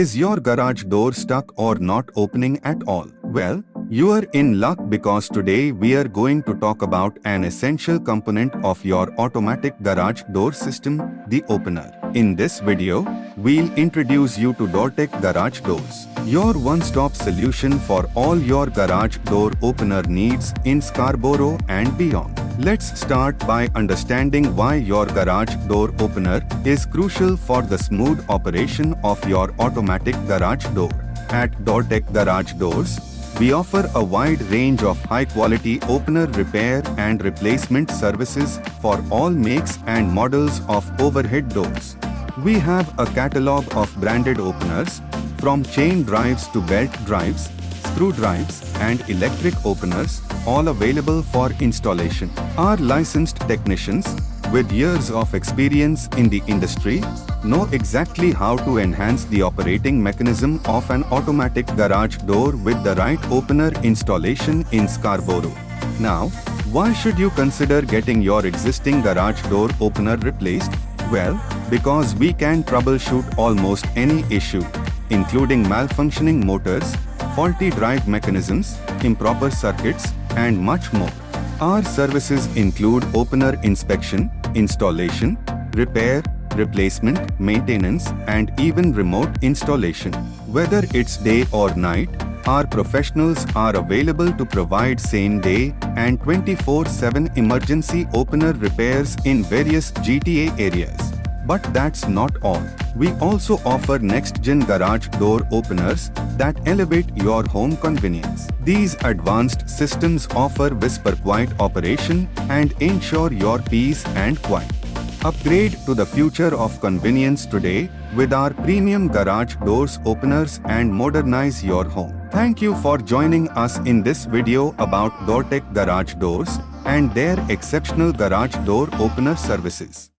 Is your garage door stuck or not opening at all? Well, you are in luck because today we are going to talk about an essential component of your automatic garage door system, the opener. In this video, we'll introduce you to DoorTech Garage Doors, your one-stop solution for all your garage door opener needs in Scarborough and beyond. Let's start by understanding why your garage door opener is crucial for the smooth operation of your automatic garage door. At DoorTech Garage Doors, we offer a wide range of high-quality opener repair and replacement services for all makes and models of overhead doors. We have a catalog of branded openers, from chain drives to belt drives, screw drives, and electric openers, all available for installation. Our licensed technicians, with years of experience in the industry, know exactly how to enhance the operating mechanism of an automatic garage door with the right opener installation in Scarborough. Now, why should you consider getting your existing garage door opener replaced? Well, because we can troubleshoot almost any issue, including malfunctioning motors, faulty drive mechanisms, improper circuits, and much more. Our services include opener inspection, installation, repair, replacement, maintenance, and even remote installation. Whether it's day or night, our professionals are available to provide same-day and 24/7 emergency opener repairs in various GTA areas. But that's not all. We also offer next-gen garage door openers that elevate your home convenience. These advanced systems offer whisper-quiet operation and ensure your peace and quiet. Upgrade to the future of convenience today with our premium garage doors openers and modernize your home. Thank you for joining us in this video about DoorTech Garage Doors and their exceptional garage door opener services.